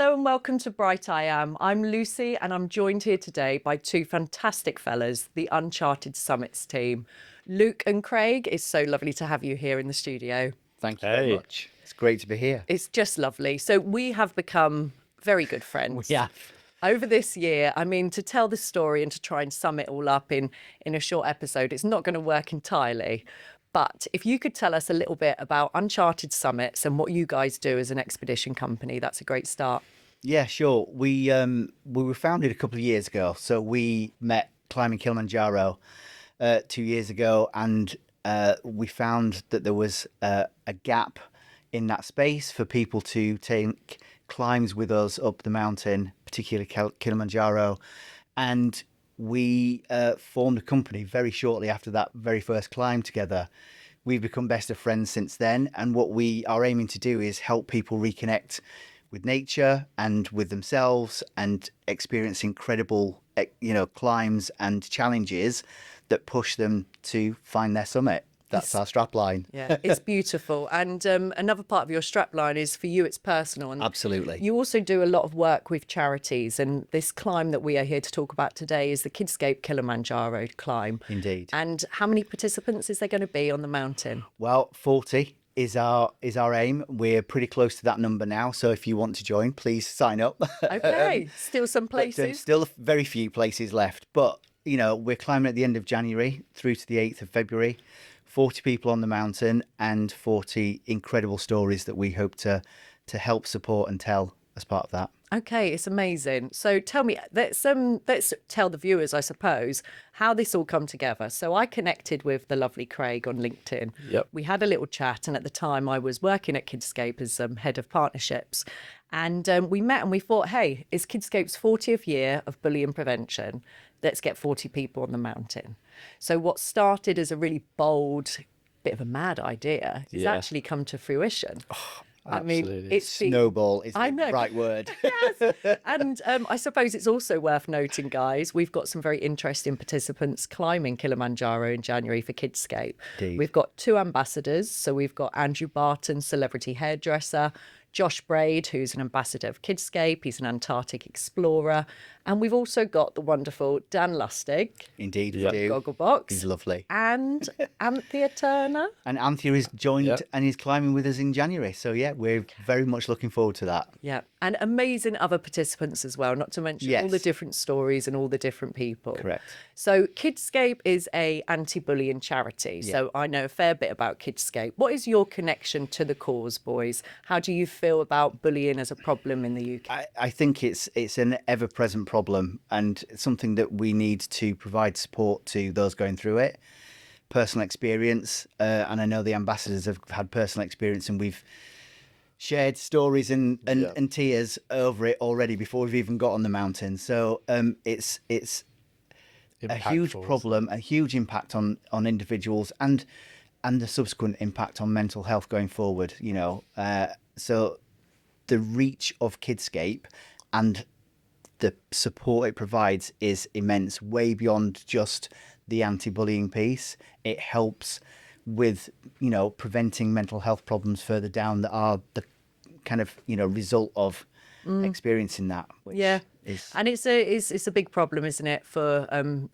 Hello and welcome to BrightIAM. I'm Lucy and I'm joined here today by two fantastic fellas, the Uncharted Summits team. Luke and Craig, it's so lovely to have you here in the studio. Thank you very much. It's great to be here. It's just lovely. So we have become very good friends. We have. Over this year, I mean, to tell this story and to try and sum it all up in a short episode, it's not going to work entirely. But if you could tell us a little bit about Uncharted Summits and what you guys do as an expedition company, that's a great start. Yeah, sure. We were founded a couple of years ago. So we met climbing Kilimanjaro 2 years ago, and we found that there was a gap in that space for people to take climbs with us up the mountain, particularly Kilimanjaro. And we formed a company very shortly after that very first climb together. We've become best of friends since then. And what we are aiming to do is help people reconnect with nature and with themselves and experience incredible, climbs and challenges that push them to find their summit. That's our strapline. Yeah, it's beautiful. And another part of your strapline is for you, it's personal. And Absolutely. you also do a lot of work with charities. And this climb that we are here to talk about today is the Kidscape Kilimanjaro climb. Indeed. And how many participants is there going to be on the mountain? Well, 40 is our aim. We're pretty close to that number now. So if you want to join, please sign up. Okay, still some There's places. still very few places left. But, we're climbing at the end of January through to the 8th of February. 40 people on the mountain and 40 incredible stories that we hope to help support and tell as part of that. Okay, it's amazing. So tell me, let's tell the viewers, I suppose, how this all come together. So I connected with the lovely Craig on LinkedIn. Yep. We had a little chat, and at the time I was working at Kidscape as head of partnerships. And we met and we thought, hey, it's Kidscape's 40th year of bullying prevention. Let's get 40 people on the mountain. So what started as a really bold, bit of a mad idea has actually come to fruition. I mean, Absolutely. it's been Snowball is I the know. right word. Yes. And I suppose it's also worth noting, guys, we've got some very interesting participants climbing Kilimanjaro in January for Kidscape. Indeed. We've got two ambassadors. So we've got Andrew Barton, celebrity hairdresser, Josh Braid, who's an ambassador of Kidscape. He's an Antarctic explorer. And we've also got the wonderful Dan Lustig, Indeed, we Yep. do. Gogglebox, He's lovely. and Anthea Turner. And Anthea is joined Yep. and he's climbing with us in January. So, yeah, we're very much looking forward to that. Yeah, and amazing other participants as well, not to mention all Yes. the different stories and all the different people. Correct. So Kidscape is a anti-bullying charity. So I know a fair bit about Kidscape. What is your connection to the cause, boys? How do you feel about bullying as a problem in the UK? I think it's an ever-present problem and something that we need to provide support to those going through it. Personal experience, and I know the ambassadors have had personal experience, and we've shared stories and tears over it already before we've even got on the mountain. So it's a huge Impactful. problem, a huge impact on individuals and the subsequent impact on mental health going forward. So the reach of Kidscape and the support it provides is immense, way beyond just the anti-bullying piece. It helps with, preventing mental health problems further down that are the kind of, result of experiencing that. Which Yeah. is And it's a big problem, isn't it, for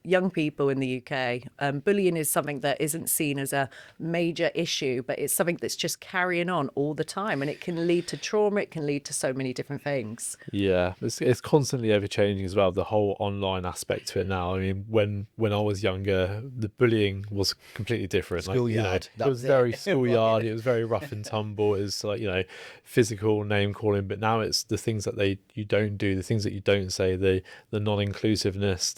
young people in the UK? Bullying is something that isn't seen as a major issue, but it's something that's just carrying on all the time, and it can lead to trauma. It can lead to so many different things. Yeah, it's constantly ever changing as well. The whole online aspect to it now. I mean, when I was younger, the bullying was completely different. Schoolyard, It that was was it. very schoolyard. It was very rough and tumble. It was like physical name calling. But now it's the things that you don't do, the things that you don't say, the non-inclusiveness,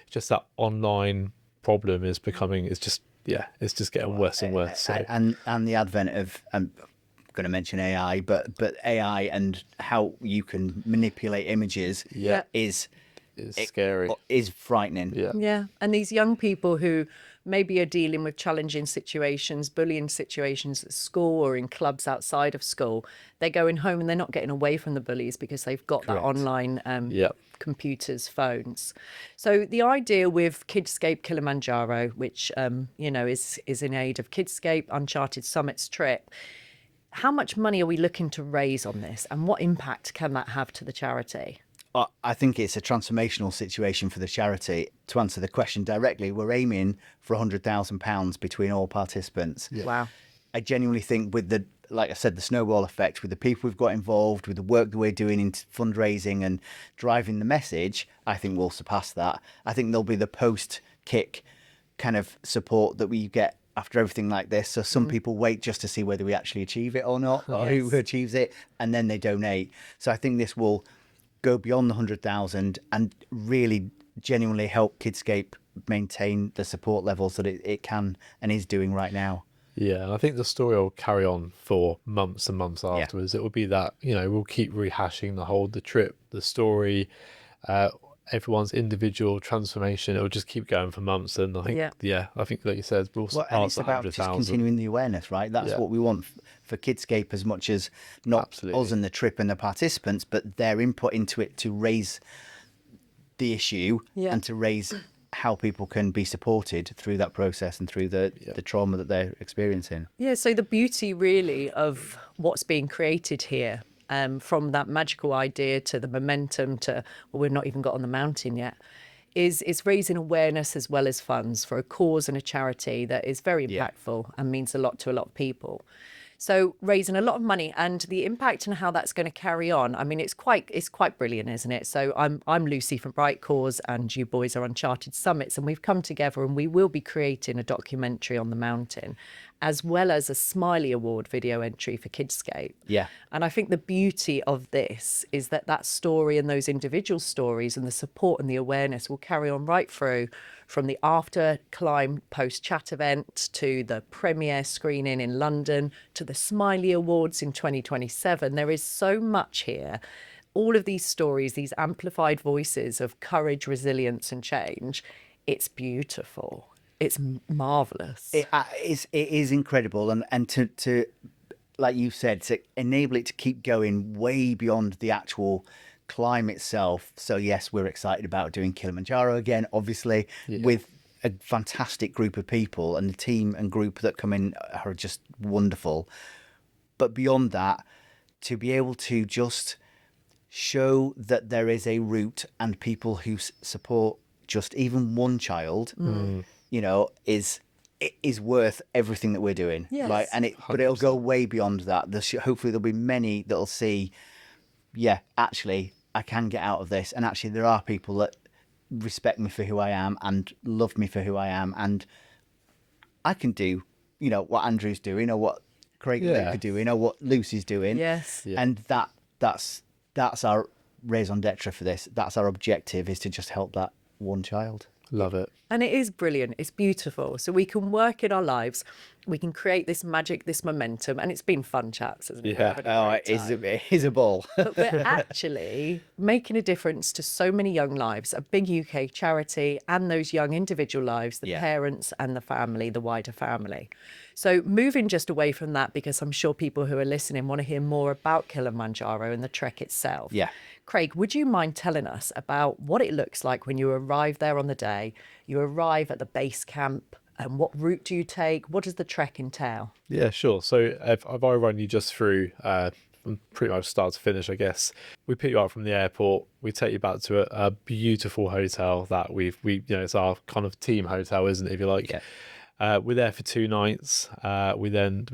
just that online problem is becoming. It's just getting worse and worse. So. and the advent of I'm going to mention AI, but AI and how you can manipulate images Yeah. is It's scary. is frightening. Yeah. Yeah, and these young people who maybe are dealing with challenging situations, bullying situations at school or in clubs outside of school, they're going home and they're not getting away from the bullies because they've got that online Yep. computers, phones. So the idea with Kidscape Kilimanjaro, which is in aid of Kidscape Uncharted Summits trip, how much money are we looking to raise on this, and what impact can that have to the charity? I think it's a transformational situation for the charity. To answer the question directly, we're aiming for £100,000 between all participants. Wow. I genuinely think with the, like I said, the snowball effect, with the people we've got involved, with the work that we're doing in fundraising and driving the message, I think we'll surpass that. I think there'll be the post-kick kind of support that we get after everything like this. So some people wait just to see whether we actually achieve it or not, or who achieves it, and then they donate. So I think this will go beyond the 100,000 and really genuinely help Kidscape maintain the support levels that it can and is doing right now. Yeah, and I think the story will carry on for months and months afterwards. It will be that, we'll keep rehashing the trip, the story, everyone's individual transformation. It will just keep going for months. And I think, I think like you said, we'll and it's about just continuing the awareness, right? That's what we want for Kidscape, as much as not us and the trip and the participants, but their input into it to raise the issue and to raise how people can be supported through that process and through the trauma that they're experiencing. Yeah, so the beauty really of what's being created here, from that magical idea to the momentum to, well, we've not even got on the mountain yet, is raising awareness as well as funds for a cause and a charity that is very impactful and means a lot to a lot of people. So raising a lot of money, and the impact and how that's going to carry on. I mean, it's quite brilliant, isn't it? So I'm Lucy from Bright Cause, and you boys are Uncharted Summits, and we've come together and we will be creating a documentary on the mountain, as well as a Smiley Award video entry for Kidscape. Yeah. And I think the beauty of this is that story and those individual stories and the support and the awareness will carry on right through, from the after climb post chat event to the premiere screening in London to the Smiley Awards in 2027. There is so much here. All of these stories, these amplified voices of courage, resilience and change. It's beautiful. It's marvellous. It is incredible. And to, like you said, to enable it to keep going way beyond the actual climb itself. So yes, we're excited about doing Kilimanjaro again, obviously, with a fantastic group of people, and the team and group that come in are just wonderful. But beyond that, to be able to just show that there is a route and people who support just even one child, is worth everything that we're doing. Yes. Right. But it'll go way beyond that. Hopefully there'll be many that'll see, actually, I can get out of this. And actually there are people that respect me for who I am and love me for who I am. And I can do, what Andrew's doing, or what Craig are doing, or what Lucy's doing. Yes. Yeah. And that's our raison d'etre for this. That's our objective, is to just help that one child. Love it. And it is brilliant. It's beautiful. So we can work in our lives. We can create this magic, this momentum. And it's been fun chats, hasn't it? Yeah. It is a ball. But we're actually making a difference to so many young lives, a big UK charity, and those young individual lives, the parents and the family, the wider family. So moving just away from that, because I'm sure people who are listening want to hear more about Kilimanjaro and the trek itself. Yeah. Craig, would you mind telling us about what it looks like when you arrive there on the day, you arrive at the base camp, and what route do you take? What does the trek entail? Yeah, sure. So if I run you just through from pretty much start to finish, I guess. We pick you up from the airport. We take you back to a beautiful hotel that we it's our kind of team hotel, isn't it, if you like? Yeah. We're there for 2 nights. We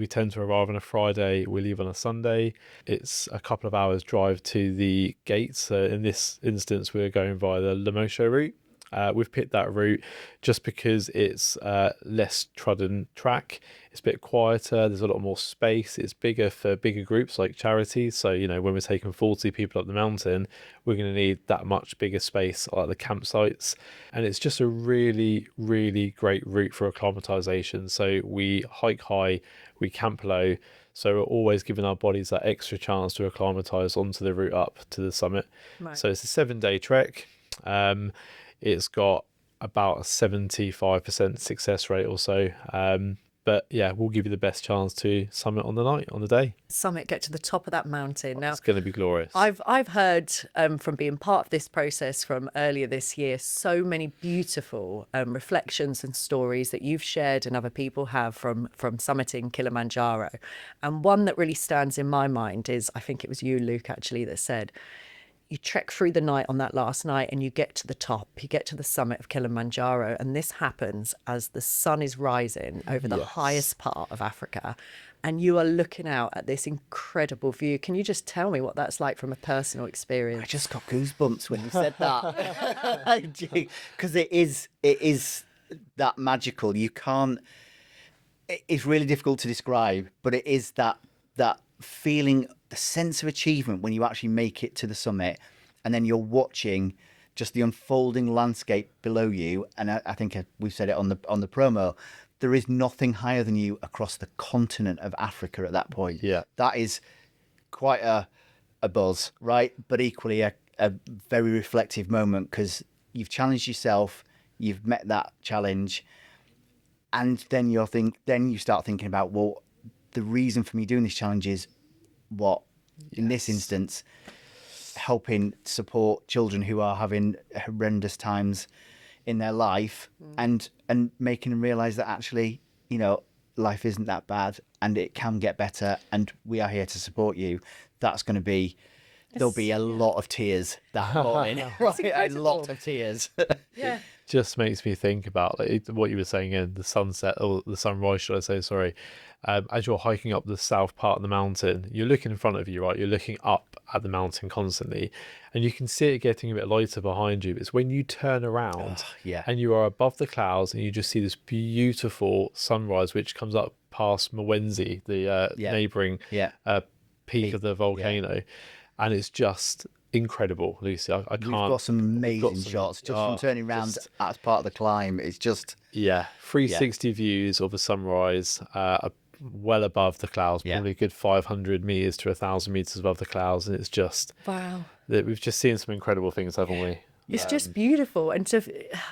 tend to arrive on a Friday. We leave on a Sunday. It's a couple of hours drive to the gates. In this instance, we're going via the Lemosho route. We've picked that route just because it's less trodden track. It's a bit quieter. There's a lot more space. It's bigger for bigger groups like charities. So, when we're taking 40 people up the mountain, we're going to need that much bigger space like the campsites. And it's just a really, really great route for acclimatization. So we hike high, we camp low. So we're always giving our bodies that extra chance to acclimatize onto the route up to the summit. Right. So it's a 7-day trek. It's got about a 75% success rate or so. But yeah, we'll give you the best chance to summit on the day. Summit, get to the top of that mountain. Now, It's going to be glorious. I've heard from being part of this process from earlier this year so many beautiful reflections and stories that you've shared and other people have from summiting Kilimanjaro. And one that really stands in my mind is, I think it was you, Luke, actually, that said, you trek through the night on that last night and you get to the top, you get to the summit of Kilimanjaro. And this happens as the sun is rising over the highest part of Africa. And you are looking out at this incredible view. Can you just tell me what that's like from a personal experience? I just got goosebumps when you said that. Because it is that magical. You can't, it's really difficult to describe, but it is that feeling, the sense of achievement when you actually make it to the summit, and then you're watching just the unfolding landscape below you. And I think we've said it on the promo. There is nothing higher than you across the continent of Africa at that point. Yeah, that is quite a buzz, right? But equally a very reflective moment, because you've challenged yourself, you've met that challenge, and then you start thinking about, well, the reason for me doing this challenge is what? In this instance, helping support children who are having horrendous times in their life, and making them realize that actually, life isn't that bad and it can get better, and we are here to support you. That's going to be, there'll be a lot of tears that morning. A lot of tears. Yeah. Just makes me think about what you were saying in the sunset, or the sunrise, should I say, sorry. As you're hiking up the south part of the mountain, you're looking in front of you, right? You're looking up at the mountain constantly, and you can see it getting a bit lighter behind you. It's when you turn around and you are above the clouds and you just see this beautiful sunrise, which comes up past Mwenzi, the neighbouring peak of the volcano. And it's just incredible, Lucy. I can't. We've got some amazing shots just from turning around as part of the climb. It's just 360 views of a sunrise, well above the clouds, probably a good 500 meters to 1,000 meters above the clouds, and it's just wow. We've just seen some incredible things, haven't we? It's just beautiful, and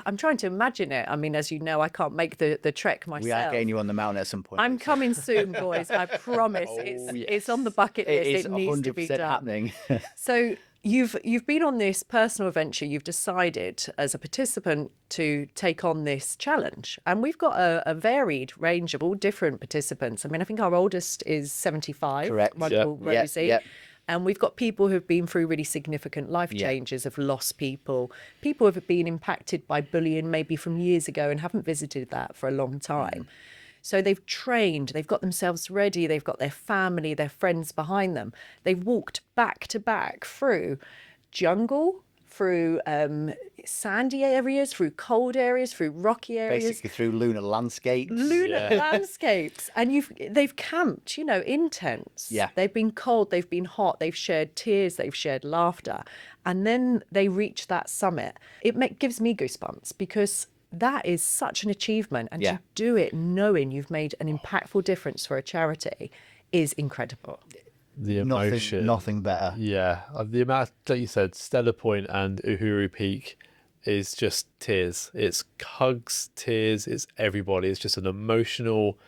I'm trying to imagine it. I mean, as you know, I can't make the trek myself. We are getting you on the mountain at some point. I'm coming soon, boys. I promise. It's on the bucket list. It needs to be done. Happening. So you've been on this personal adventure. You've decided as a participant to take on this challenge, and we've got a varied range of all different participants. I mean, I think our oldest is 75. Correct. Wonderful, Rosie. Yep. And we've got people who've been through really significant life changes, have lost people who have been impacted by bullying maybe from years ago and haven't visited that for a long time. So they've trained, they've got themselves ready, they've got their family, their friends behind them. They've walked back to back through jungle, through sandy areas, through cold areas, through rocky areas. Basically through lunar landscapes. Landscapes. And they've camped, in tents. Yeah. They've been cold, they've been hot, they've shared tears, they've shared laughter. And then they reach that summit. It gives me goosebumps, because that is such an achievement. And to do it knowing you've made an impactful difference for a charity is incredible. The emotion. Nothing better. Yeah. The amount that you said, Stellar Point and Uhuru Peak is just tears. It's hugs, tears, it's everybody. It's just an emotional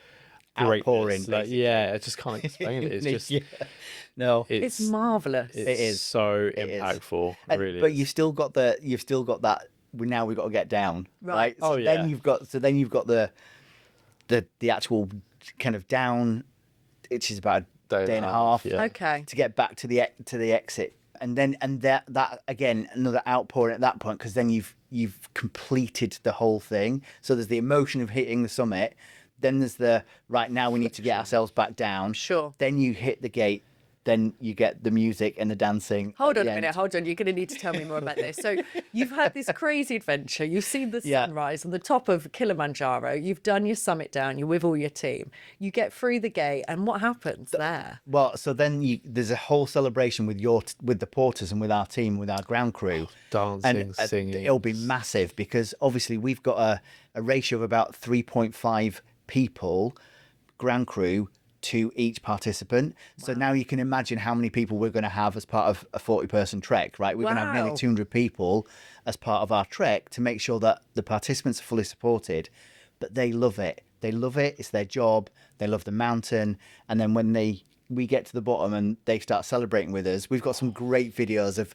outpouring. I just can't explain it. It's just no. It's marvelous. It is so impactful. Really. But you've still got that. Now we've got to get down, right? So then you've got the actual kind of down, which is about a day and a half. Okay. To get back to the exit, and that again another outpouring at that point, because then you've completed the whole thing. So there's the emotion of hitting the summit. Then there's right now we need to get ourselves back down. Sure. Then you hit the gate. Then you get the music and the dancing. Hold on a minute. Hold on. You're going to need to tell me more about this. So you've had this crazy adventure. You've seen the sunrise on the top of Kilimanjaro. You've done your summit down. You're with all your team. You get through the gate, and what happens there? Well, so then there's a whole celebration with the porters and with our team, with our ground crew. Dancing, singing. It'll be massive, because obviously we've got a ratio of about 3.5 people, ground crew, to each participant. So now you can imagine how many people we're going to have as part of a 40-person trek, right? We're going to have nearly 200 people as part of our trek to make sure that the participants are fully supported, but they love it. they love it. It's their job. They love the mountain. And then when we get to the bottom and they start celebrating with us, we've got some great videos of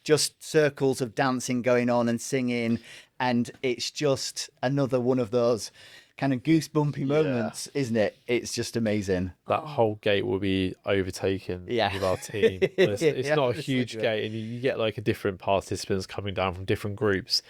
just circles of dancing going on and singing. And it's just another one of those kind of goosebumpy moments, isn't it? It's just amazing. That whole gate will be overtaken with our team. It's Yeah, not a it's huge so good. gate, and you get like a different participants coming down from different groups.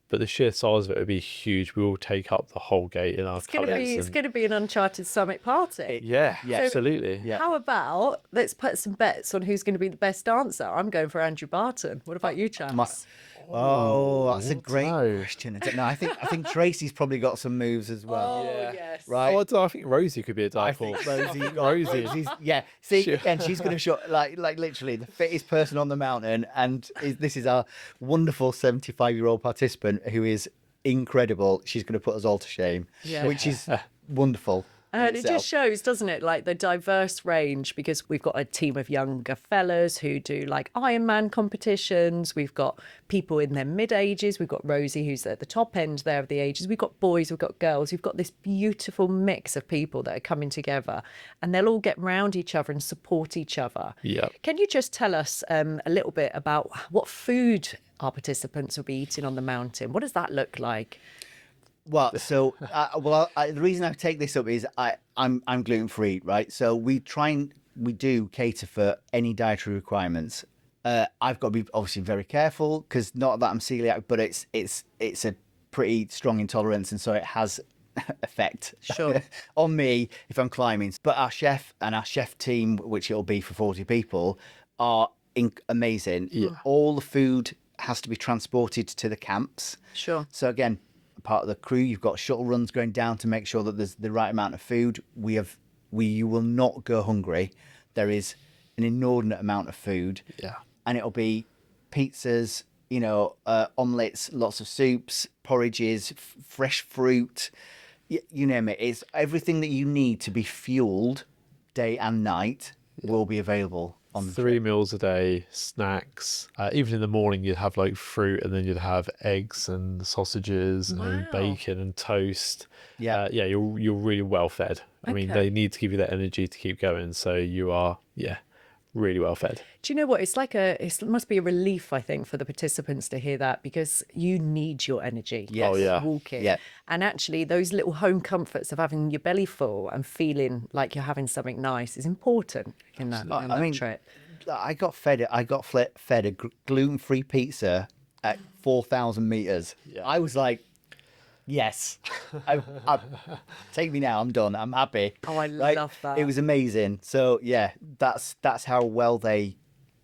But the sheer size of it would be huge. We will take up the whole gate in our It's going colours. to be an Uncharted Summit party. Yeah, Yeah. absolutely. Yeah. How about let's put some bets on who's going to be the best dancer? I'm going for Andrew Barton. What about you, chaps? Oh, that's a don't great know. question. No, I think Tracy's probably got some moves as well. Yeah. yes. Right. Oh, I think Rosie could be a dark horse. Rosie's, yeah. See, and she's going to show like literally the fittest person on the mountain, and this is our wonderful 75-year-old participant who is incredible. She's going to put us all to shame, Yeah. which is wonderful. in And it itself. just shows, doesn't it, like the diverse range, because we've got a team of younger fellas who do like Ironman competitions. We've got people in their mid-ages. We've got Rosie, who's at the top end there of the ages. We've got boys, we've got girls. We've got this beautiful mix of people that are coming together, and they'll all get round each other and support each other. Yeah. Can you just tell us a little bit about what food our participants will be eating on the mountain? What does that look like? Well, so the reason I take this up is I'm gluten free, right? So we do cater for any dietary requirements. I've got to be obviously very careful because not that I'm celiac, but it's a pretty strong intolerance, and so it has effect Sure. on me if I'm climbing. But our chef and our chef team, which it'll be for 40 people, are amazing. Yeah. All the food has to be transported to the camps. Sure. So again, part of the crew, you've got shuttle runs going down to make sure that there's the right amount of food. You will not go hungry. There is an inordinate amount of food. Yeah. And it'll be pizzas, omelettes, lots of soups, porridges, fresh fruit, you name it. It's everything that you need to be fueled day and night will be available on the 3 meals a day, snacks. Even in the morning, you'd have like fruit, and then you'd have eggs and sausages Wow. and bacon and toast. Yeah. You're really well fed. I mean, Okay. they need to give you that energy to keep going. So you are, really well fed. Do you know what? It must be a relief, I think, for the participants to hear that, because you need your energy. Yes. Oh, yeah. Walking. Yeah. And actually, those little home comforts of having your belly full and feeling like you're having something nice is important in that, on that trip. I got fed a gluten-free pizza at 4,000 meters. Yeah. I was like, yes, take me now. I'm done. I'm happy. Oh, I love that. It was amazing. So yeah, that's how well they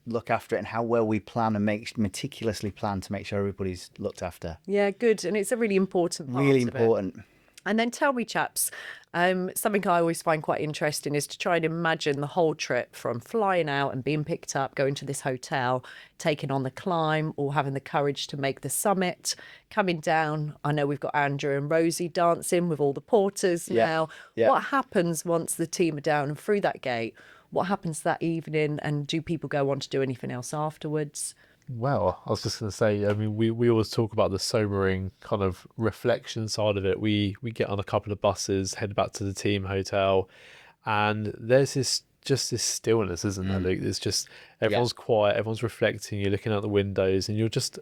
look after it and how well we plan and meticulously plan to make sure everybody's looked after. Yeah, good. And it's a really important part Really of it. important. And then tell me, chaps, something I always find quite interesting is to try and imagine the whole trip, from flying out and being picked up, going to this hotel, taking on the climb, or having the courage to make the summit, coming down. I know we've got Andrew and Rosie dancing with all the porters now. Yeah. What happens once the team are down and through that gate? What happens that evening? And do people go on to do anything else afterwards? Well, I was just going to say, I mean, we always talk about the sobering kind of reflection side of it. We get on a couple of buses, head back to the team hotel, and there's this stillness, isn't there, Luke? There's just, everyone's quiet, everyone's reflecting, you're looking out the windows, and you're just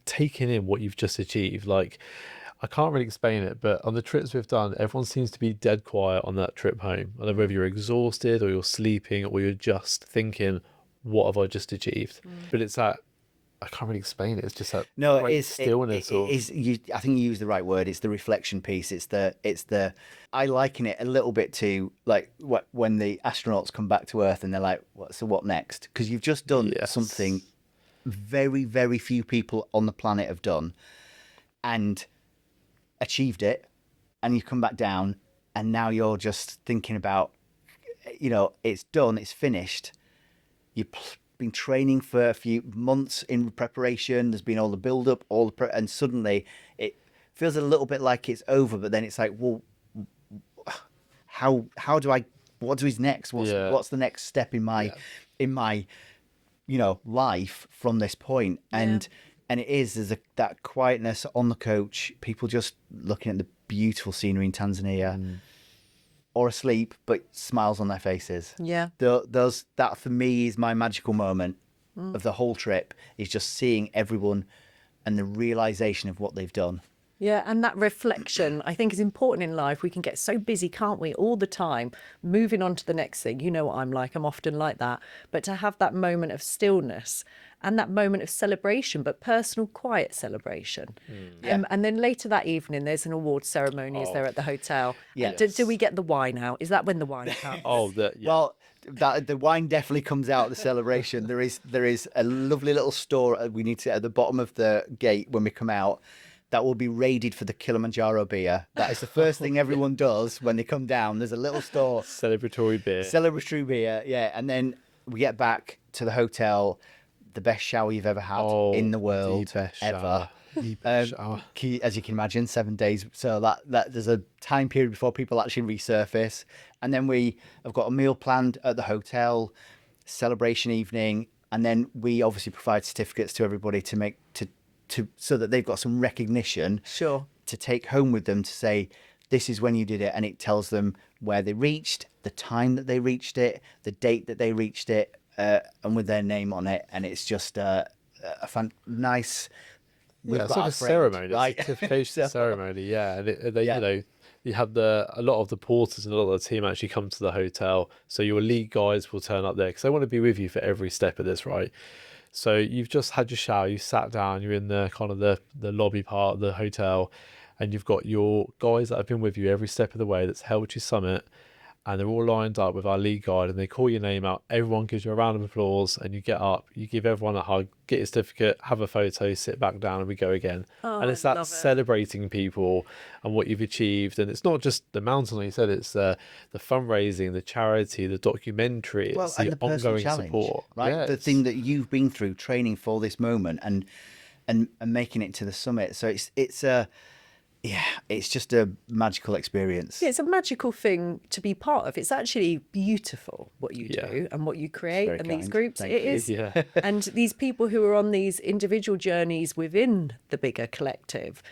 taking in what you've just achieved. Like, I can't really explain it, but on the trips we've done, everyone seems to be dead quiet on that trip home. I don't know whether you're exhausted or you're sleeping or you're just thinking, what have I just achieved? But it's that, I can't really explain it. It's just that great stillness. I think you used the right word. It's the reflection piece. It's the. I liken it a little bit to like when the astronauts come back to Earth and they're like, what next? Because you've just done something very, very few people on the planet have done, and achieved it, and you come back down, and now you're just thinking about, it's done, it's finished. You've been training for a few months in preparation. There's been all the build up, and suddenly it feels a little bit like it's over. But then it's like, well, what is next? What's the next step in my life from this point? And And there's that quietness on the coach, people just looking at the beautiful scenery in Tanzania, or asleep, but smiles on their faces. Yeah. That for me is my magical moment of the whole trip, is just seeing everyone and the realization of what they've done. Yeah, and that reflection, I think, is important in life. We can get so busy, can't we, all the time, moving on to the next thing. You know what I'm like. I'm often like that. But to have that moment of stillness and that moment of celebration, but personal, quiet celebration. And then later that evening, there's an award ceremony, is there, at the hotel? Yeah. And do we get the wine out? Is that when the wine comes? Well, the wine definitely comes out at the celebration. There is a lovely little store we need to at the bottom of the gate when we come out. That will be raided for the Kilimanjaro beer. That is the first thing everyone does when they come down. There's a little store. Celebratory beer. Yeah. And then we get back to the hotel. The best shower you've ever had in the world, the best ever. shower. The best shower. As you can imagine, 7 days. So that there's a time period before people actually resurface. And then we have got a meal planned at the hotel, celebration evening. And then we obviously provide certificates to everybody so that they've got some recognition Sure. to take home with them to say, this is when you did it. And it tells them where they reached, the time that they reached it, the date that they reached it, and with their name on it. And it's just a nice... It's like a ceremony, right? Certification ceremony, yeah. And you know, you have a lot of the porters and a lot of the team actually come to the hotel. So your lead guys will turn up there because they want to be with you for every step of this, right? So you've just had your shower, you sat down, you're in the kind of the lobby part of the hotel, and you've got your guys that have been with you every step of the way that's helped you summit, and they're all lined up with our lead guide, and they call your name out. Everyone gives you a round of applause, and you get up, you give everyone a hug, get your certificate, have a photo, sit back down, and we go again. And it's that celebrating people and what you've achieved. And it's not just the mountain, like you said, it's the fundraising, the charity, the documentary, it's and the the personal ongoing challenge, support. right? Yeah, the thing that you've been through, training for this moment and making it to the summit. So it's just a magical experience. Yeah, it's a magical thing to be part of. It's actually beautiful what you do and what you create and these groups. Thank it you. is. Yeah. And these people who are on these individual journeys within the bigger collective.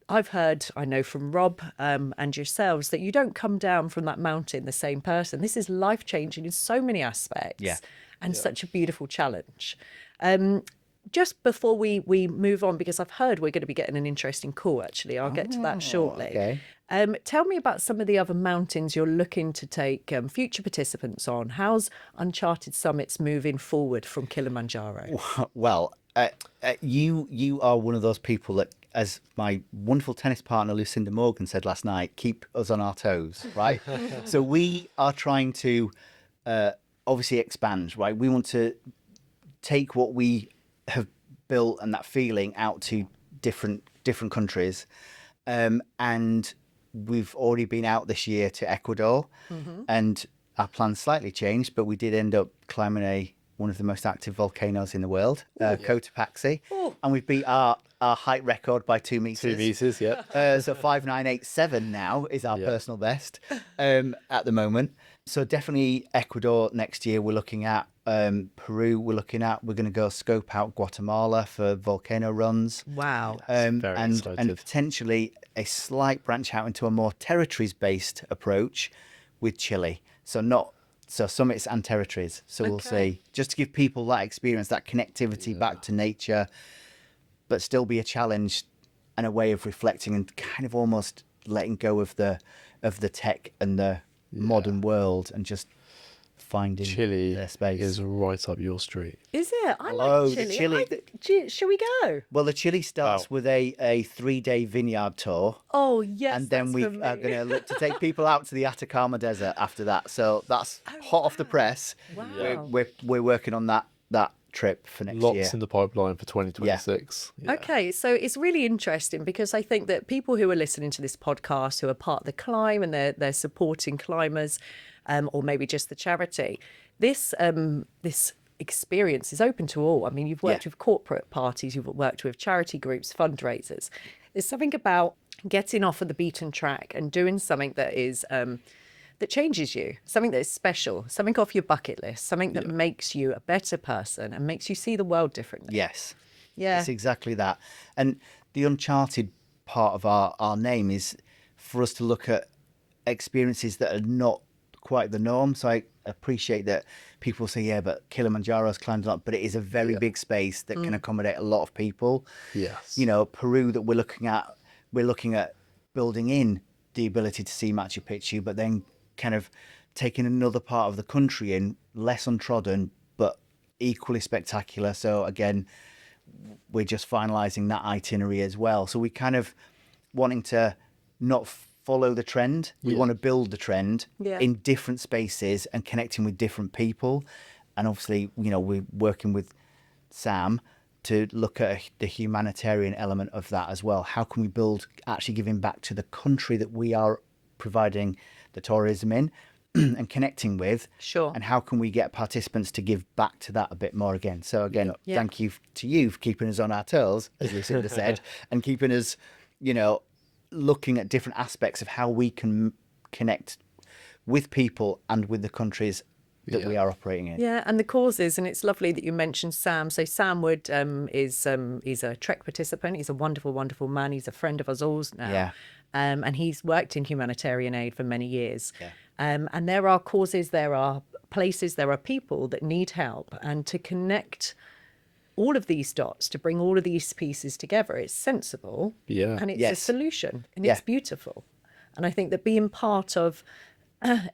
I've heard, I know from Rob and yourselves, that you don't come down from that mountain the same person. This is life-changing in so many aspects and such a beautiful challenge. Just before we move on, because I've heard we're going to be getting an interesting call, actually. I'll get to that shortly. Okay. Tell me about some of the other mountains you're looking to take future participants on. How's Uncharted Summits moving forward from Kilimanjaro? Well, you are one of those people that, as my wonderful tennis partner Lucinda Morgan said last night, keep us on our toes, right? So we are trying to obviously expand, right? We want to take what we have built and that feeling out to different countries, and we've already been out this year to Ecuador, and our plans slightly changed, but we did end up climbing one of the most active volcanoes in the world, Cotopaxi, and we've beat our height record by 2 meters. 2 meters, yeah. So 5987 now is our personal best at the moment. So definitely Ecuador next year. We're looking at Peru. We're going to go scope out Guatemala for volcano runs. Wow. And excited. potentially a slight branch out into a more territories-based approach with Chile. So summits and territories. So we'll see. Just to give people that experience, that connectivity back to nature, but still be a challenge and a way of reflecting and kind of almost letting go of the tech and the modern world and just finding Chile their space. is right up your street. Is it? I Oh, like the Chile. Shall we go? Well, the Chile starts with a 3-day vineyard tour. Oh, yes. And then we are going to look to take people out to the Atacama Desert after that. So that's hot off the press. Wow. We're working on that trip for next year. Lots in the pipeline for 2026. Yeah. Okay, so it's really interesting because I think that people who are listening to this podcast who are part of the climb and they're supporting climbers, or maybe just the charity, this experience is open to all. I mean, you've worked with corporate parties, you've worked with charity groups, fundraisers. There's something about getting off of the beaten track and doing something that is that changes you, something that is special, something off your bucket list, something that makes you a better person and makes you see the world differently. Yes. Yeah. It's exactly that. And the Uncharted part of our name is for us to look at experiences that are not quite the norm. So I appreciate that people say, yeah, but Kilimanjaro's climbed up, but it is a very big space that can accommodate a lot of people. Yes. You know, Peru that we're looking at building in the ability to see Machu Picchu, but then kind of taking another part of the country in, less untrodden, but equally spectacular. So again, we're just finalizing that itinerary as well. So we kind of wanting to not follow the trend. We want to build the trend in different spaces and connecting with different people. And obviously, you know, we're working with Sam to look at the humanitarian element of that as well. How can we build actually giving back to the country that we are providing the tourism in and connecting with? Sure. And how can we get participants to give back to that a bit more again? So again, thank you to you for keeping us on our toes, as Lucinda said, and keeping us, you know, looking at different aspects of how we can connect with people and with the countries that we are operating in. Yeah, and the causes, and it's lovely that you mentioned Sam. So Sam Wood he's a Trek participant. He's a wonderful, wonderful man. He's a friend of us all's now. Yeah. And he's worked in humanitarian aid for many years. Yeah. And there are causes, there are places, there are people that need help. And to connect all of these dots, to bring all of these pieces together, it's sensible. Yeah. And it's a Yes. solution. And Yeah. it's beautiful. And I think that being part of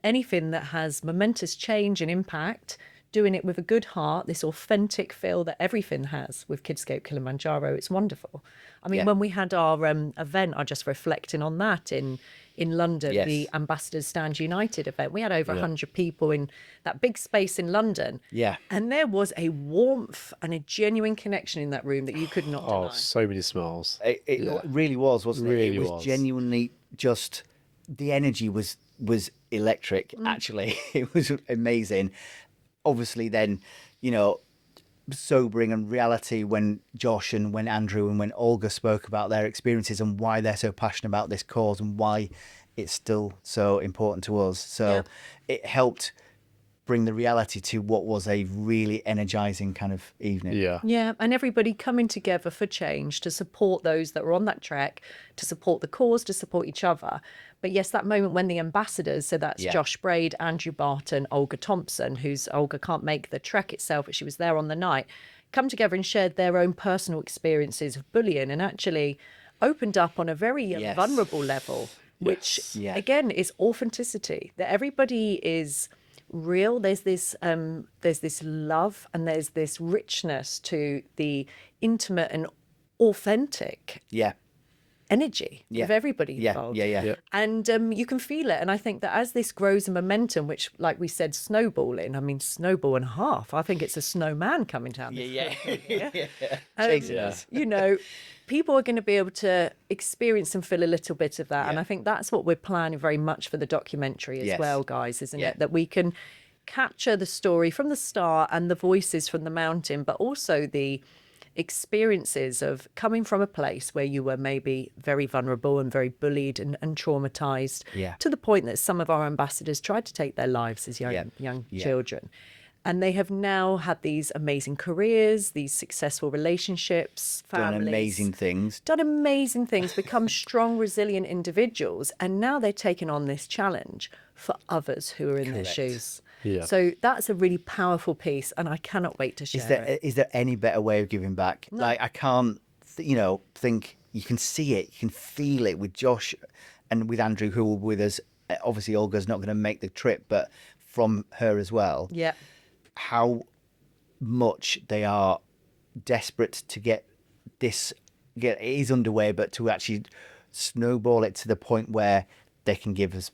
anything that has momentous change and impact, doing it with a good heart, this authentic feel that everything has with Kidscape Kilimanjaro, it's wonderful. I mean, when we had our event, I'm just reflecting on that in London, Yes. the Ambassadors Stand United event. We had over 100 people in that big space in London. Yeah. And there was a warmth and a genuine connection in that room that you could not Oh, deny. so many smiles. It really was, wasn't it? Really It was was. genuinely just, the energy was electric, actually. It was amazing. Obviously then, you know, sobering and reality when Josh and when Andrew and when Olga spoke about their experiences and why they're so passionate about this cause and why it's still so important to us. So it helped bring the reality to what was a really energizing kind of evening. Yeah. Yeah, and everybody coming together for change to support those that were on that trek, to support the cause, to support each other. But yes, that moment when the ambassadors, so that's Josh Braid, Andrew Barton, Olga Thompson, who's Olga can't make the trek itself, but she was there on the night, come together and shared their own personal experiences of bullying and actually opened up on a very vulnerable level, which again is authenticity, that everybody is real. There's this love and there's this richness to the intimate and authentic energy of everybody involved. And you can feel it. And I think that as this grows in momentum, which, like we said, snowballing, I mean, snowball and a half. I think it's a snowman coming down. Chasing us. You know, people are going to be able to experience and feel a little bit of that. And I think that's what we're planning very much for the documentary as well, guys, isn't it? That we can capture the story from the start and the voices from the mountain, but also the experiences of coming from a place where you were maybe very vulnerable and very bullied and traumatized to the point that some of our ambassadors tried to take their lives as young children. And they have now had these amazing careers, these successful relationships, families. Done amazing things, become strong, resilient individuals. And now they're taking on this challenge for others who are in their shoes. Yeah. So that's a really powerful piece, and I cannot wait to share it. Is there any better way of giving back? No. Like, I can't, think you can see it, you can feel it with Josh and with Andrew, who were with us. Obviously, Olga's not going to make the trip, but from her as well. Yeah. How much they are desperate to get it is underway, but to actually snowball it to the point where they can give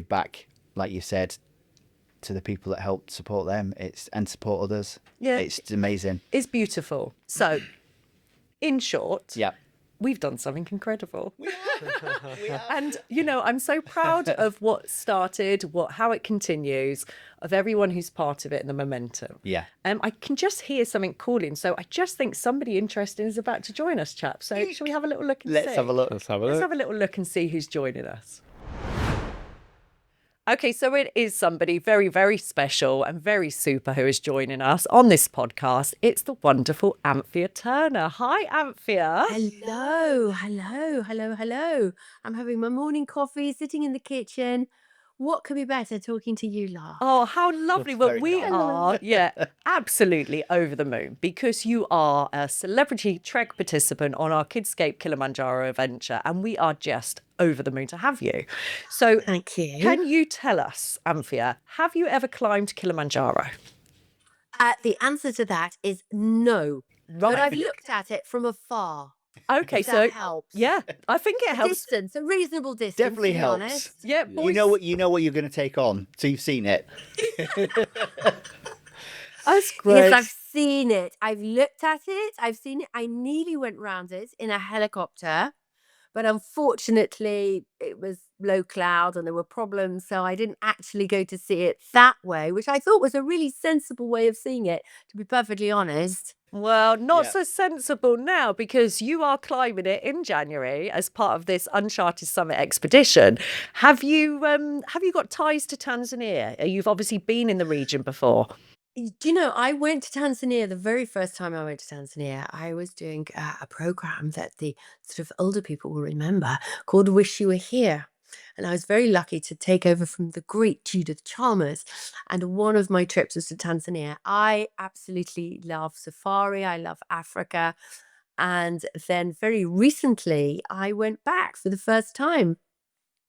back, like you said, to the people that helped support them and support others. Yeah. It's amazing. It's beautiful. So, in short, we've done something incredible. We are. And, I'm so proud of what started, how it continues, of everyone who's part of it and the momentum. Yeah. I can just hear something calling. So I just think somebody interesting is about to join us, chaps. So shall we have a little look and see? Let's have a look. Let's have a look. Let's have a little look and see who's joining us. Okay, so it is somebody very, very special and very super who is joining us on this podcast. It's the wonderful Anthea Turner. Hi, Anthea. Hello, hello, hello, hello. I'm having my morning coffee, sitting in the kitchen. What could be better talking to you lot? Oh, how lovely. Well, Very we kind. are, absolutely over the moon because you are a celebrity trek participant on our Kidscape Kilimanjaro adventure, and we are just over the moon to have you. So, Thank you. can you tell us, Anthea, have you ever climbed Kilimanjaro? The answer to that is no. But Right. I've looked at it from afar. Okay, If so that helps. yeah, I think it A helps. distance, a reasonable distance. Definitely to be helps. honest. Yeah, You know what you're going to take on, so you've seen it. That's great. Yes, I've seen it. I've looked at it. I've seen it. I nearly went round it in a helicopter, but unfortunately it was low cloud and there were problems, so I didn't actually go to see it that way, which I thought was a really sensible way of seeing it, to be perfectly honest. Well, not Yeah. so sensible now because you are climbing it in January as part of this Uncharted Summit expedition. Have you got ties to Tanzania? You've obviously been in the region before. Do you know, I went to Tanzania the very first time I went to Tanzania. I was doing a program that the sort of older people will remember called Wish You Were Here. And I was very lucky to take over from the great Judith Chalmers. And one of my trips was to Tanzania. I absolutely love safari. I love Africa. And then very recently, I went back for the first time.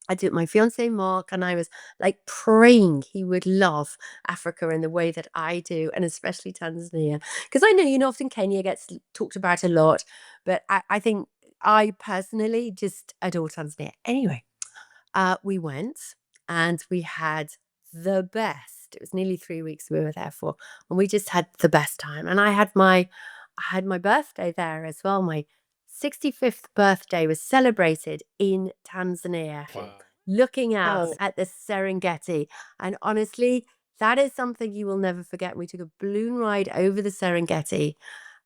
I did my fiance Mark, and I was like praying he would love Africa in the way that I do, and especially Tanzania. Because I know, often Kenya gets talked about a lot, but I think I personally just adore Tanzania. Anyway, we went and we had the best. It was nearly 3 weeks we were there for, and we just had the best time. And I had my birthday there as well. My 65th birthday was celebrated in Tanzania, looking out Oh. at the Serengeti. And honestly, that is something you will never forget. We took a balloon ride over the Serengeti,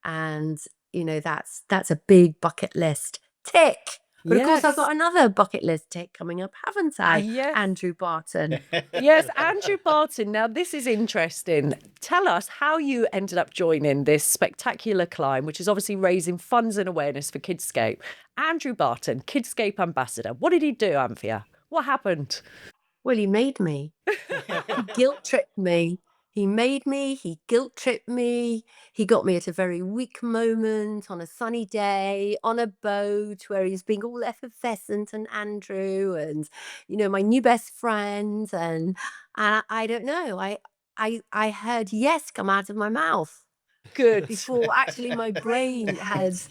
and that's a big bucket list tick. But of course, I've got another bucket list tick coming up, haven't I? Yes. Andrew Barton. Yes, Andrew Barton. Now, this is interesting. Tell us how you ended up joining this spectacular climb, which is obviously raising funds and awareness for Kidscape. Andrew Barton, Kidscape ambassador. What did he do, Anthea? What happened? Well, he made me. He guilt tripped me. He made me, he guilt tripped me. He got me at a very weak moment on a sunny day on a boat where he's being all effervescent, and Andrew and, my new best friend. And I don't know. I heard yes come out of my mouth Good. before actually my brain has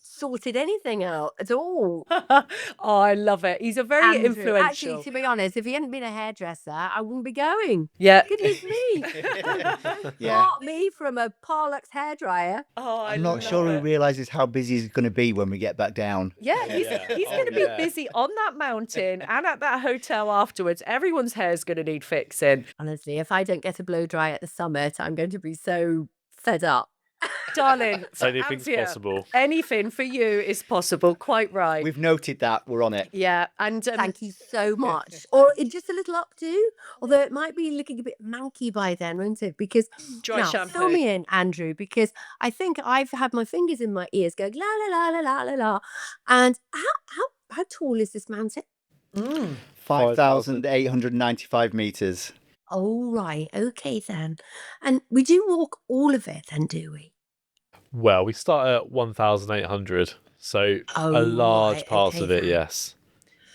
sorted anything out at all. Oh, I love it. He's a very Andrew, influential. actually, to be honest, if he hadn't been a hairdresser, I wouldn't be going. Yeah. Goodness me. Yeah. Bought me from a Parlux hairdryer. Oh, I'm not sure he realizes how busy he's going to be when we get back down. Yeah, he's going to be busy on that mountain and at that hotel afterwards. Everyone's hair's going to need fixing. Honestly, if I don't get a blow dry at the summit, I'm going to be so fed up. Darling, for Anything's Anthea, possible. Anything for you is possible. Quite right. We've noted that. We're on it. Yeah, and Thank you so much. Or just a little updo, although it might be looking a bit manky by then, won't it? Because Dry now, shampoo. fill me in, Andrew, because I think I've had my fingers in my ears going la la la la la la la. And how tall is this mountain? 5,895 meters. Oh right, okay then. And we do walk all of it, then, do we? Well, we start at 1,800, so Oh, a large right, part okay of it, then. yes.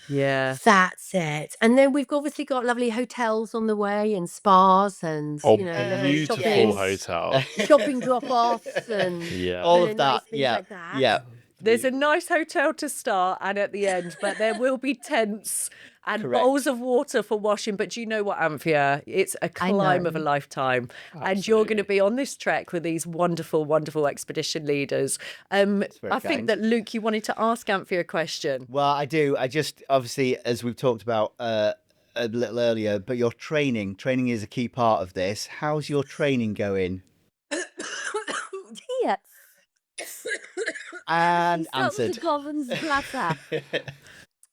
yeah. That's it. And then we've obviously got lovely hotels on the way and spas and Oh, little beautiful shopping, hotel. shopping drop-offs and Yeah. All really of that. nice things Yeah. like that. Yeah. There's a nice hotel to start and at the end, but there will be tents and Correct. bowls of water for washing. But do you know what, Anthea? It's a climb of a know. lifetime. And you're going to Absolutely. be on this trek with these wonderful, wonderful expedition leaders. very I think kind. that, Luke, you wanted to ask Anthea a question. Well, I do. I just, obviously, as we've talked about a little earlier, but your training is a key part of this. How's your training going? Here. And Stop answered. the Govern's platter.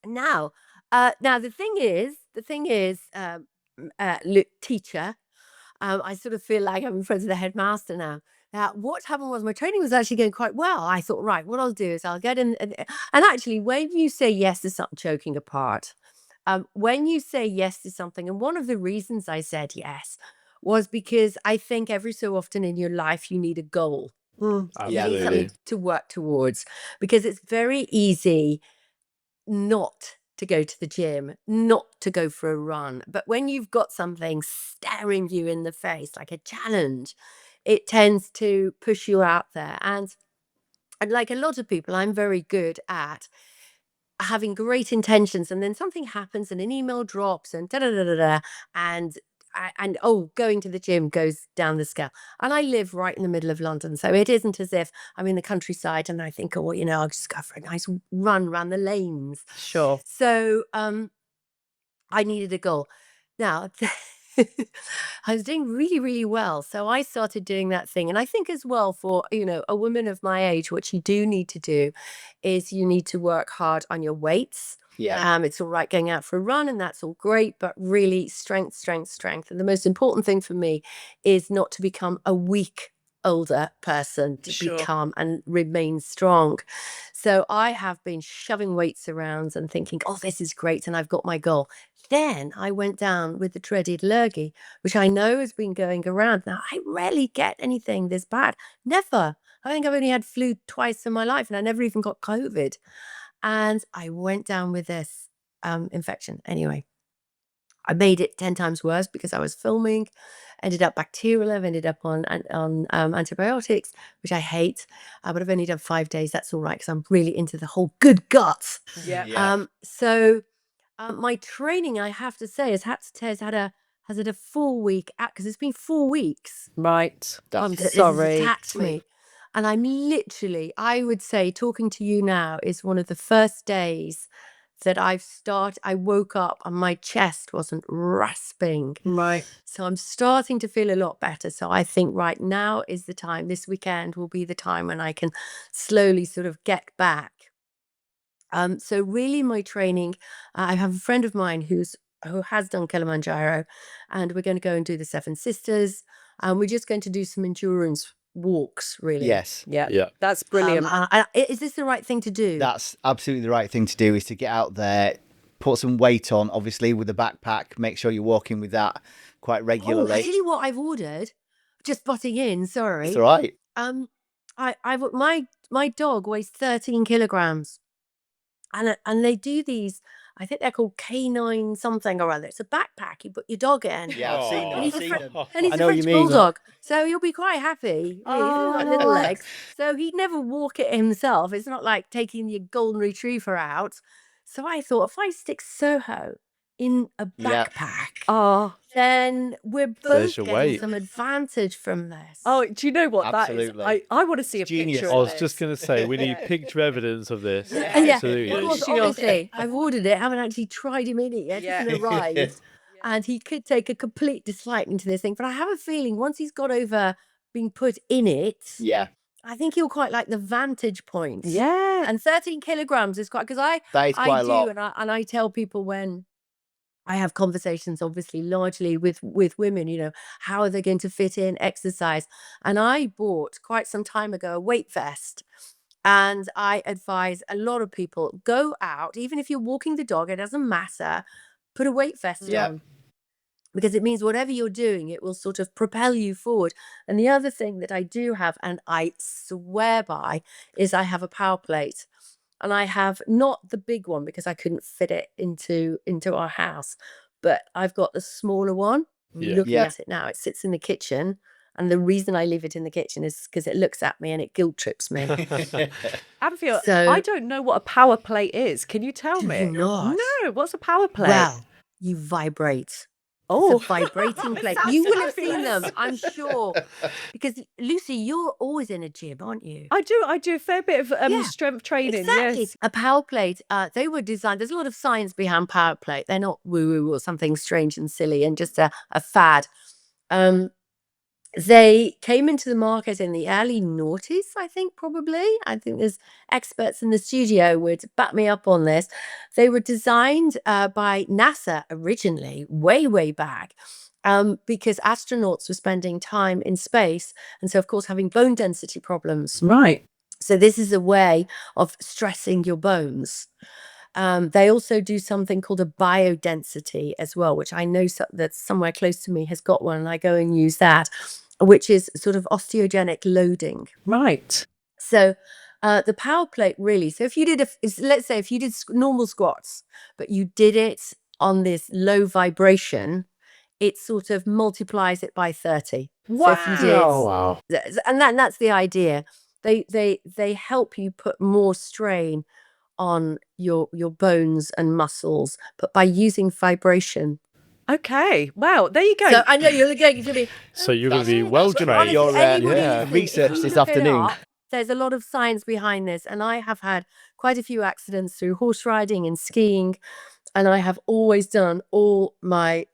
Now, the thing is, teacher. I sort of feel like I'm friends with the headmaster now. Now, what happened was my training was actually going quite well. I thought, right, what I'll do is I'll get in. And actually, when you say yes to something, choking apart, when you say yes to something, and one of the reasons I said yes was because I think every so often in your life, you need a goal. You need Absolutely. something to work towards, because it's very easy not to go to the gym, not to go for a run. But when you've got something staring you in the face, like a challenge, it tends to push you out there. And like a lot of people, I'm very good at having great intentions, and then something happens and an email drops and da da da da da, and going to the gym goes down the scale. And I live right in the middle of London, so it isn't as if I'm in the countryside and I think, oh, I'll just go for a nice run around the lanes. Sure. So I needed a goal. Now, I was doing really, really well. So I started doing that thing. And I think as well for, a woman of my age, what you do need to do is you need to work hard on your weights. Yeah. It's all right going out for a run and that's all great, but really strength, strength, strength. And the most important thing for me is not to become a weak older person, to Sure. become and remain strong. So I have been shoving weights around and thinking, oh, this is great. And I've got my goal. Then I went down with the dreaded lurgy, which I know has been going around. Now, I rarely get anything this bad. Never. I think I've only had flu twice in my life and I never even got COVID. And I went down with this infection. Anyway, I made it 10 times worse because I was filming, ended up bacterial, I've ended up on antibiotics, which I hate, but I've only done 5 days. That's all right because I'm really into the whole good guts. Yeah. Yeah. So my training, I have to say, has had a full week because it's been 4 weeks. Right. That's- I'm This has sorry. attacked me. And I'm literally, I would say, talking to you now is one of the first days that I woke up and my chest wasn't rasping. Right. So I'm starting to feel a lot better. So I think right now is the time, this weekend will be the time when I can slowly sort of get back. So really my training, I have a friend of mine who has done Kilimanjaro, and we're going to go and do the Seven Sisters. And we're just going to do some endurance walks, really. Yes. Yeah. Yeah. That's brilliant. Is this the right thing to do? That's absolutely the right thing to do, is to get out there, put some weight on, obviously, with a backpack. Make sure you're walking with that quite Oh, regularly. I tell you what I've ordered. Just butting in, sorry. It's all right. My dog weighs 13 kilograms, and they do these. I think they're called canine something or other. It's a backpack you put your dog in. Yeah, I've seen them. Aw. And I've he's a seen Fre- them. And he's I a know what French you mean. bulldog, so he'll be quite happy. He's got little Oh. legs, so he'd never walk it himself. It's not like taking your golden retriever out. So I thought, if I stick Soho in a Yeah. backpack, Oh. then we're both There's your getting weight. some advantage from this. Oh, do you know what Absolutely. that is? I want to see It's a genius. picture I of was this. just going to say, we need picture evidence of this. Yeah. And yeah, Absolutely. of course, She also- obviously, I've ordered it. I haven't actually tried him in it yet. Yeah. It hasn't arrived. And he could take a complete dislike into this thing. But I have a feeling once he's got over being put in it, Yeah. I think he'll quite like the vantage point. Yeah. And 13 kilograms is quite, because I That is quite a do, lot. and I tell people when I have conversations, obviously, largely with women, how are they going to fit in exercise? And I bought quite some time ago a weight vest. And I advise a lot of people, go out, even if you're walking the dog, it doesn't matter, put a weight vest Yeah. on. Because it means whatever you're doing, it will sort of propel you forward. And the other thing that I do have, and I swear by, is I have a power plate. And I have not the big one because I couldn't fit it into our house, but I've got the smaller one. I'm Yeah. looking Yeah. at it now. It sits in the kitchen. And the reason I leave it in the kitchen is because it looks at me and it guilt trips me. Anthea, So- I don't know what a power plate is. Can you tell Do me? you not? No, what's a power plate? Well, you vibrate. oh, It's a vibrating plate. sounds You will have seen fabulous. them, I'm sure. Because Lucy, you're always in a gym, aren't you? I do a fair bit of Yeah, strength training. Exactly. Yes. A power plate, they were designed, there's a lot of science behind power plate. They're not woo-woo or something strange and silly and just a fad. They came into the market in the early noughties, I think, probably. I think there's experts in the studio would back me up on this. They were designed by NASA originally, way, way back, because astronauts were spending time in space. And so, of course, having bone density problems. Right. So this is a way of stressing your bones. They also do something called a biodensity as well, which I know that somewhere close to me has got one, and I go and use that, which is sort of osteogenic loading. Right. So the power plate really, so if you did, let's say if you did normal squats, but you did it on this low vibration, it sort of multiplies it by 30. So if you did, Oh, wow. and that's the idea. They help you put more strain on your bones and muscles, but by using vibration. Okay. Wow. There you go. So I know you're going to be. So you're going to be That's well good. trained. Your Anybody yeah. who can- research if you this look it afternoon. up, there's a lot of science behind this, and I have had quite a few accidents through horse riding and skiing, and I have always done all my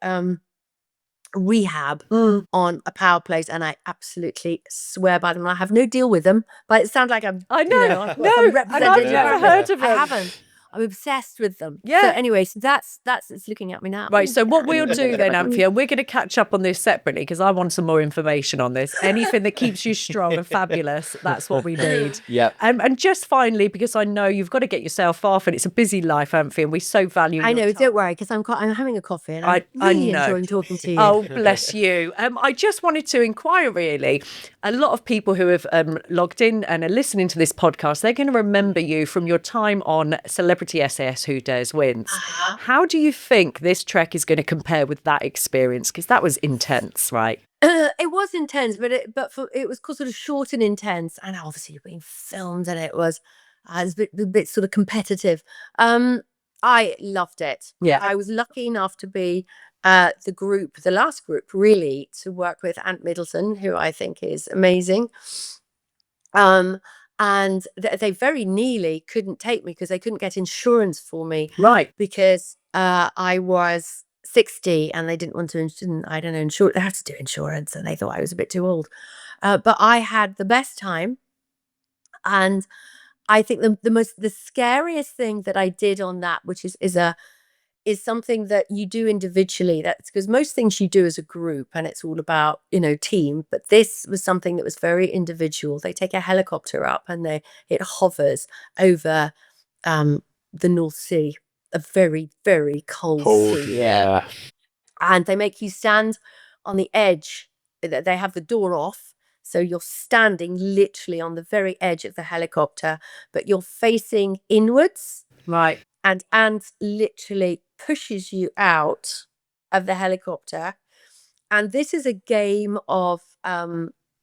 rehab on a power plate, and I absolutely swear by them. I have no deal with them, but it sounds like I'm. I know. I've got No, some and I've representative never of them. heard of I them. haven't. I'm obsessed with them. Yeah. So anyway, so that's it's looking at me now. Right, so what we'll do then, Anthea, we're going to catch up on this separately because I want some more information on this. Anything that keeps you strong and fabulous, that's what we need. Yeah. And just finally, because I know you've got to get yourself off and it's a busy life, Anthea, and we so value I your know. time. Don't worry, because I'm having a coffee and I'm I really know. enjoying talking to you. Oh, bless you. I just wanted to inquire, really. A lot of people who have logged in and are listening to this podcast, they're going to remember you from your time on Celebrity SAS Who Dares Wins. How do you think this trek is going to compare with that experience? Because that was intense, right? It was intense, but it was sort of short and intense, and obviously you're being filmed, and it was a bit sort of competitive. I loved it. Yeah. I was lucky enough to be the last group really, to work with Ant Middleton, who I think is amazing. And they very nearly couldn't take me because they couldn't get insurance for me Right. because I was 60 and they didn't want to, I don't know, insure. They have to do insurance, and they thought I was a bit too old. But I had the best time, and I think the scariest thing that I did on that, which is something that you do individually. That's because most things you do as a group, and it's all about, team. But this was something that was very individual. They take a helicopter up and it hovers over the North Sea, a very, very cold sea. Yeah. And they make you stand on the edge. They have the door off. So you're standing literally on the very edge of the helicopter, but you're facing inwards. Right. And Ant literally pushes you out of the helicopter. And this is a game of,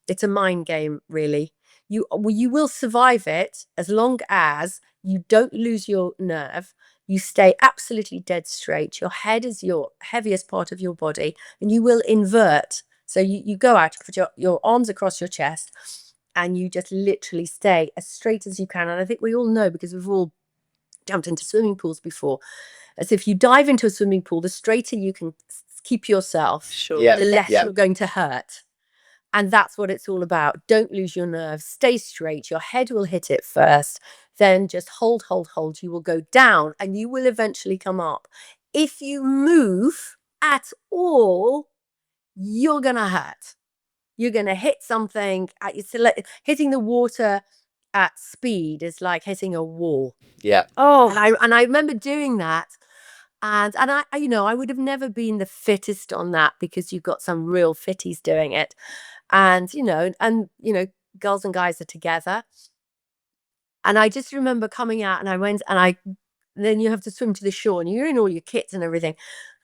it's a mind game, really. You will survive it as long as you don't lose your nerve. You stay absolutely dead straight. Your head is your heaviest part of your body, and you will invert. So you go out, put your arms across your chest, and you just literally stay as straight as you can. And I think we all know, because we've all jumped into swimming pools before, as if you dive into a swimming pool, the straighter you can keep yourself, Sure. Yeah. the less Yeah. you're going to hurt. And that's what it's all about. Don't lose your nerve. Stay straight. Your head will hit it first. Then just hold. You will go down and you will eventually come up. If you move at all, you're going to hurt. You're going to hit something. Hitting the water at speed is like hitting a wall. Yeah. Oh, And I remember doing that. And I would have never been the fittest on that, because you've got some real fitties doing it. And, girls and guys are together. And I just remember coming out, and I went, and then you have to swim to the shore, and you're in all your kits and everything.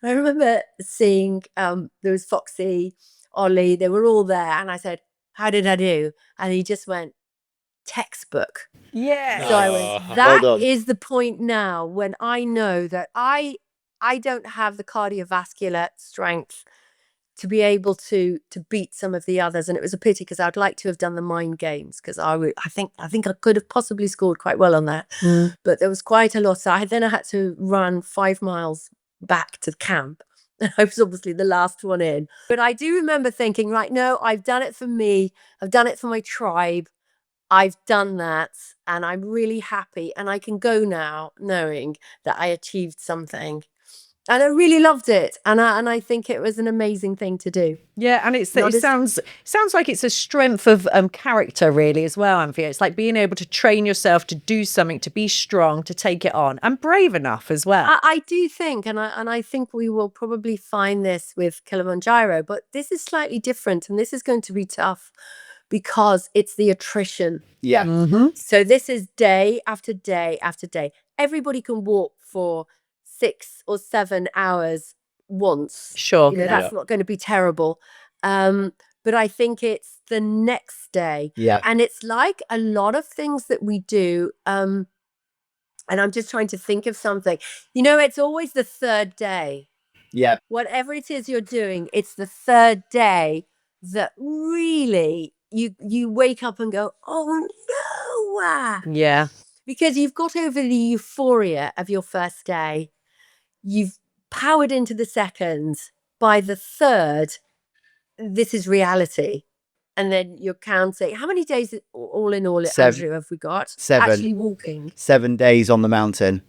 And I remember seeing, there was Foxy, Ollie, they were all there. And I said, "How did I do?" And he just went, "Textbook." yeah. So I Oh. went, Well that done. is the point now when I know that I don't have the cardiovascular strength to be able to beat some of the others. And it was a pity, because I'd like to have done the mind games, because I think I could have possibly scored quite well on that. But there was quite a lot. So I had to run 5 miles back to the camp, I was obviously the last one in. But I do remember thinking, right, no, I've done it for me. I've done it for my tribe. I've done that, and I'm really happy. And I can go now knowing that I achieved something. And I really loved it. And I think it was an amazing thing to do. Yeah, and it Not as- sounds like it's a strength of character, really, as well, Anthea. It's like being able to train yourself to do something, to be strong, to take it on, and brave enough as well. I do think, and I think we will probably find this with Kilimanjaro, but this is slightly different, and this is going to be tough because it's the attrition. Yeah. Mm-hmm. So this is day after day after day. Everybody can walk for 6 or 7 hours once. Sure. You know, that's not going to be terrible. But I think it's the next day. Yeah. And it's like a lot of things that we do. And I'm just trying to think of something. You know, it's always the third day. Yeah. Whatever it is you're doing, it's the third day that really you wake up and go, oh no. Yeah. Because you've got over the euphoria of your first day. You've powered into the second. By the third, this is reality. And then you're counting. How many days all in all, 7. Andrew, have we got? 7. Actually walking. 7 days on the mountain.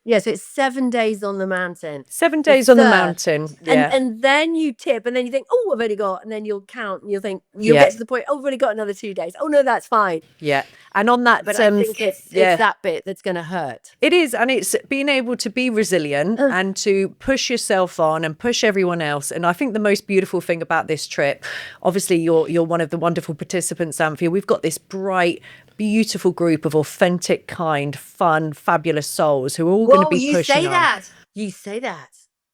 Yeah, so it's 7 days on the mountain. 7 days on the third. mountain. Yeah. And then you tip, and then you think, oh, I've only got, and then you'll count, and you'll think, you'll Yeah. get to the point, oh, I've only got another 2 days. Oh, no, that's fine. Yeah. And on that, But I think it's that bit that's going to hurt. It is, and it's being able to be resilient and to push yourself on and push everyone else. And I think the most beautiful thing about this trip, obviously you're one of the wonderful participants, Anthea. We've got this bright, beautiful group of authentic, kind, fun, fabulous souls who are all going to be pushing on. You say that.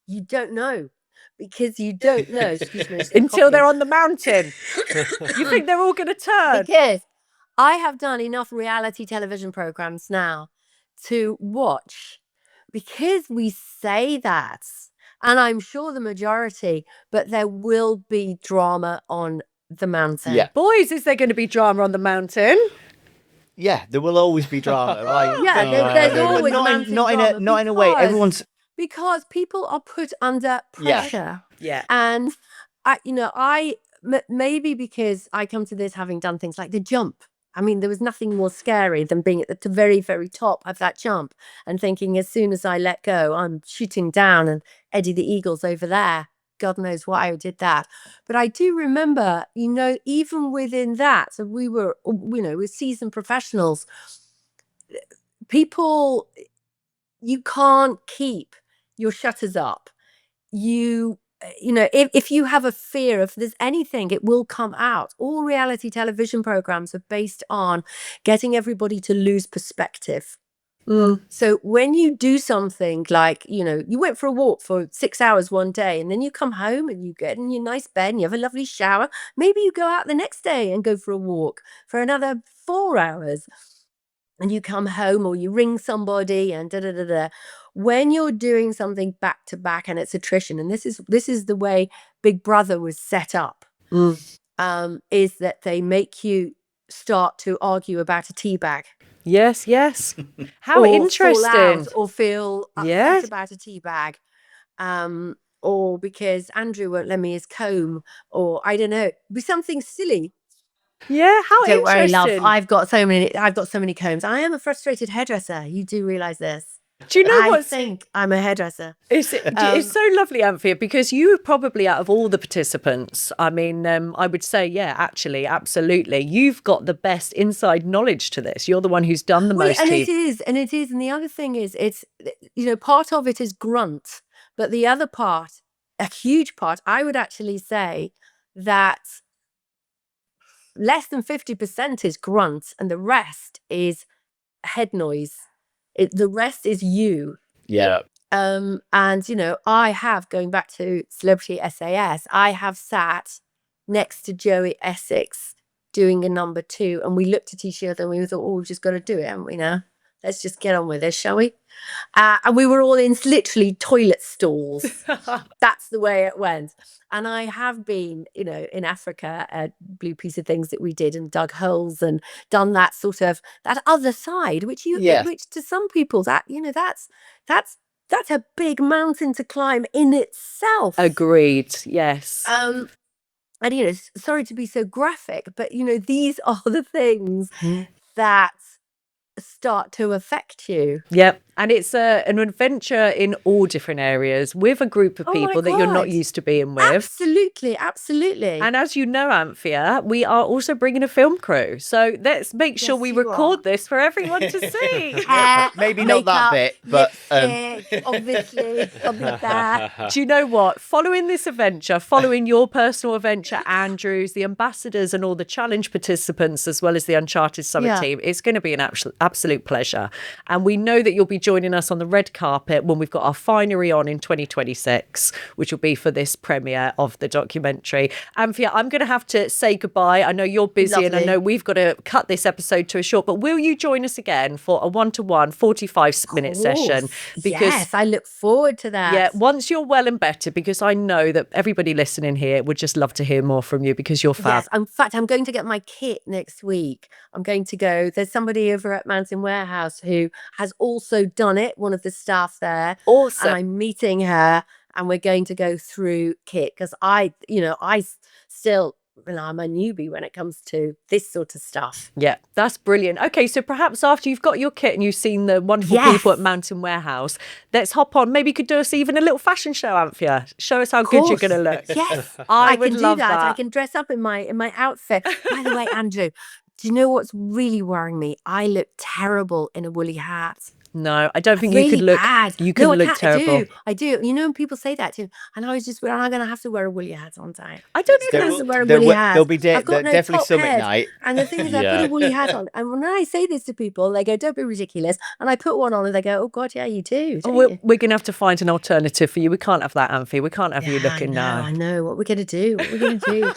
You don't know. Because you don't know. Excuse me. Until they're on the mountain. You think they're all going to turn. Because I have done enough reality television programs now to watch, because we say that, and I'm sure the majority, but there will be drama on the mountain. Yeah. Boys, is there going to be drama on the mountain? Yeah, there will always be drama. Right? Yeah, there's always mountain drama not in a way. Everyone's because people are put under Yeah. pressure. Yeah. And maybe because I come to this having done things like the jump. I mean, there was nothing more scary than being at the very, very top of that jump and thinking as soon as I let go, I'm shooting down and Eddie the Eagle's over there. God knows why I did that. But I do remember, even within that, so we were, we're seasoned professionals. People, you can't keep your shutters up. If you have a fear, if there's anything, it will come out. All reality television programs are based on getting everybody to lose perspective. So when you do something like, you went for a walk for 6 hours one day, and then you come home and you get in your nice bed and you have a lovely shower. Maybe you go out the next day and go for a walk for another 4 hours. And you come home or you ring somebody and da-da-da-da. When you're doing something back to back and it's attrition, and this is the way Big Brother was set up, is that they make you start to argue about a tea bag. Yes. How or interesting. Fall out or feel upset Yes. about a tea bag. Or because Andrew won't lend me his comb, or I don't know, be something silly. Yeah, how Don't worry, interesting. love. I've got so many combs. I am a frustrated hairdresser. You do realize this. Do you know I what's think I'm a hairdresser. it's so lovely, Anthea, because you probably, out of all the participants, I mean, I would say, yeah, actually, absolutely, you've got the best inside knowledge to this. You're the one who's done the most. And it is. And the other thing is, it's, part of it is grunt, but the other part, a huge part, I would actually say that less than 50% is grunt and the rest is head noise. The rest is you. Yeah. And I have, going back to Celebrity SAS, I have sat next to Joey Essex doing a number 2, and we looked at each other and we thought, oh, we've just got to do it, haven't we now? Let's just get on with it, shall we? And we were all in literally toilet stalls. That's the way it went. And I have been, in Africa, a blue piece of things that we did and dug holes and done that sort of, that other side, which to some people, that's that's a big mountain to climb in itself. Agreed. Yes. And sorry to be so graphic, but these are the things that start to affect you. Yep. And it's an adventure in all different areas with a group of Oh my people that you're not God. used to being with. Absolutely, absolutely. And as you know, Anthea, we are also bringing a film crew. So let's make sure Yes, we you record are. this for everyone to see. Hair, Maybe not that makeup, bit, but lipstick, obviously, something that. Do you know what? Following this adventure, following your personal adventure, Andrews, the ambassadors and all the challenge participants, as well as the Uncharted Summit Yeah. team, it's going to be an absolute pleasure. And we know that you'll be joining us on the red carpet when we've got our finery on in 2026, which will be for this premiere of the documentary. Anthea, I'm going to have to say goodbye. I know you're busy and I Lovely. know we've got to cut this episode to a short, but will you join us again for a 1-to-1 45-minute session? Yes, I look forward to that. Yeah, once you're well and better, because I know that everybody listening here would just love to hear more from you because you're fab. Yes, in fact, I'm going to get my kit next week. I'm going to go. There's somebody over at Mountain Warehouse who has also done it, one of the staff there. Awesome. And I'm meeting her and we're going to go through kit because I still, I'm a newbie when it comes to this sort of stuff. Yeah, that's brilliant. Okay, so perhaps after you've got your kit and you've seen the wonderful Yes. people at Mountain Warehouse, let's hop on. Maybe you could do us even a little fashion show, Anthea. Show us how good you're going to look. Yes, I can would do love that. I that. can dress up in my outfit. By the way, Andrew, do you know what's really worrying me? I look terrible in a woolly hat. No, I don't think Really you could look. bad. You can No, I look can't. terrible. I do. And people say that too. And I was just, I'm going to have to wear a woolly hat on time. I don't know. I'm if going to wear a there woolly will- hat. there'll be I've got no definitely top summit head. night. And the thing is, I put Yeah. a woolly hat on. And when I say this to people, they go, don't be ridiculous. And I put one on and they go, oh God, yeah, you do. Oh, don't we're you? we're going to have to find an alternative for you. We can't have that, Anthea. We can't have you Yeah, looking I now. know. What we're going to do. What we're going to do.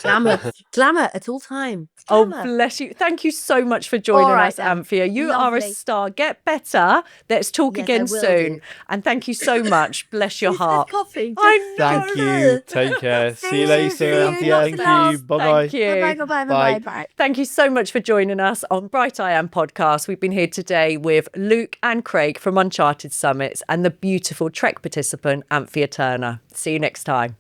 Glamour at all time. Oh, Glamour. bless you. Thank you so much for joining All right, us, then. Anthea. You are a Lovely. star. Get better. Let's talk Yes, I again will soon. do. And thank you so much. Bless your Cheers, there's heart. coffee. I Thank know. you. Take care. See you you, later, see you, Anthea. lots Thank of you. love. Bye bye. Thank you. Bye. Bye. Thank you so much for joining us on BrightIAM Podcast. We've been here today with Luke and Craig from Uncharted Summits and the beautiful Trek participant, Anthea Turner. See you next time.